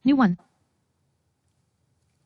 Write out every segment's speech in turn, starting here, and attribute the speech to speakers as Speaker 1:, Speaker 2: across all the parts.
Speaker 1: New 1.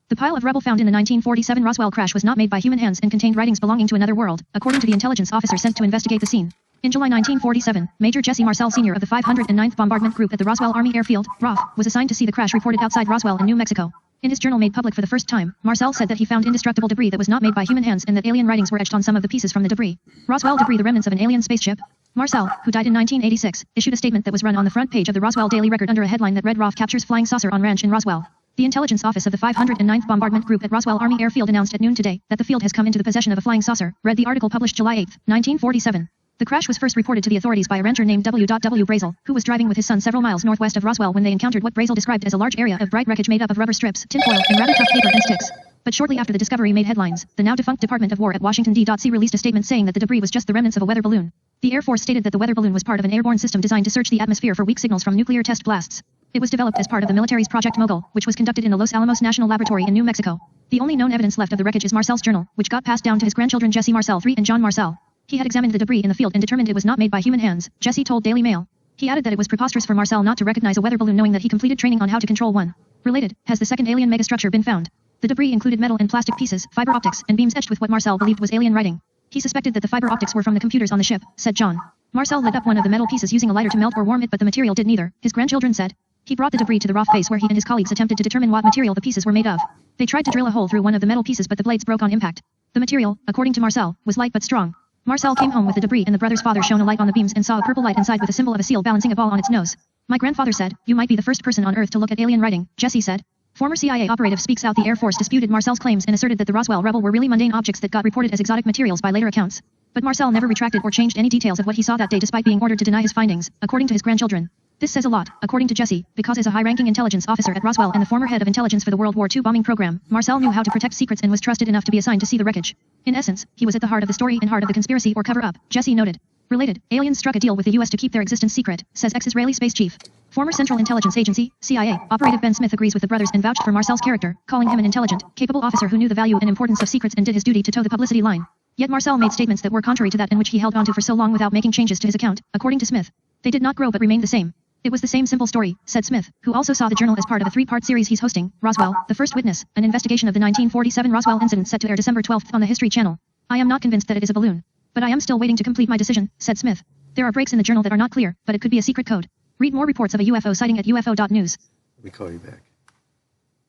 Speaker 1: The pile of rubble found in the 1947 Roswell crash was not made by human hands and contained writings belonging to another world, according to the intelligence officer sent to investigate the scene. In July 1947, Major Jesse Marcel Sr. of the 509th Bombardment Group at the Roswell Army Airfield, RAF, was assigned to see the crash reported outside Roswell in New Mexico. In his journal made public for the first time, Marcel said that he found indestructible debris that was not made by human hands and that alien writings were etched on some of the pieces from the debris. Roswell debris, the remnants of an alien spaceship? Marcel, who died in 1986, issued a statement that was run on the front page of the Roswell Daily Record under a headline that read RAF captures flying saucer on ranch in Roswell. The intelligence office of the 509th Bombardment Group at Roswell Army Airfield announced at noon today that the field has come into the possession of a flying saucer, read the article published July 8, 1947. The crash was first reported to the authorities by a rancher named W. Brazel, who was driving with his son several miles northwest of Roswell when they encountered what Brazel described as a large area of bright wreckage made up of rubber strips, tinfoil, and rather tough paper and sticks. But shortly after the discovery made headlines, the now-defunct Department of War at Washington, D.C. released a statement saying that the debris was just the remnants of a weather balloon. The Air Force stated that the weather balloon was part of an airborne system designed to search the atmosphere for weak signals from nuclear test blasts. It was developed as part of the military's Project Mogul, which was conducted in the Los Alamos National Laboratory in New Mexico. The only known evidence left of the wreckage is Marcel's journal, which got passed down to his grandchildren Jesse Marcel III and John Marcel. He had examined the debris in the field and determined it was not made by human hands, Jesse told Daily Mail. He added that it was preposterous for Marcel not to recognize a weather balloon knowing that he completed training on how to control one. Related, has the second alien megastructure been found? The debris included metal and plastic pieces, fiber optics, and beams etched with what Marcel believed was alien writing. He suspected that the fiber optics were from the computers on the ship, said John. Marcel lit up one of the metal pieces using a lighter to melt or warm it, but the material did neither, his grandchildren said. He brought the debris to the RAF base where he and his colleagues attempted to determine what material the pieces were made of. They tried to drill a hole through one of the metal pieces, but the blades broke on impact. The material, according to Marcel, was light but strong. Marcel came home with the debris and the brother's father shone a light on the beams and saw a purple light inside with a symbol of a seal balancing a ball on its nose. My grandfather said, "You might be the first person on Earth to look at alien writing," Jesse said. Former CIA operative speaks out. The Air Force disputed Marcel's claims and asserted that the Roswell rubble were really mundane objects that got reported as exotic materials by later accounts. But Marcel never retracted or changed any details of what he saw that day despite being ordered to deny his findings, according to his grandchildren. This says a lot, according to Jesse, because as a high-ranking intelligence officer at Roswell and the former head of intelligence for the World War II bombing program, Marcel knew how to protect secrets and was trusted enough to be assigned to see the wreckage. In essence, he was at the heart of the story and heart of the conspiracy or cover-up, Jesse noted. Related, aliens struck a deal with the U.S. to keep their existence secret, says ex-Israeli space chief. Former Central Intelligence Agency, CIA, operative Ben Smith agrees with the brothers and vouched for Marcel's character, calling him an intelligent, capable officer who knew the value and importance of secrets and did his duty to toe the publicity line. Yet Marcel made statements that were contrary to that and which he held onto for so long without making changes to his account, according to Smith. They did not grow but remained the same. It was the same simple story, said Smith, who also saw the journal as part of a three-part series he's hosting, Roswell, The First Witness, an investigation of the 1947 Roswell incident set to air December 12 on the History Channel. I am not convinced that it is a balloon. But I am still waiting to complete my decision, said Smith. There are breaks in the journal that are not clear, but it could be a secret code. Read more reports of a UFO sighting at UFO.news.
Speaker 2: We call you back.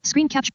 Speaker 1: Screen capture.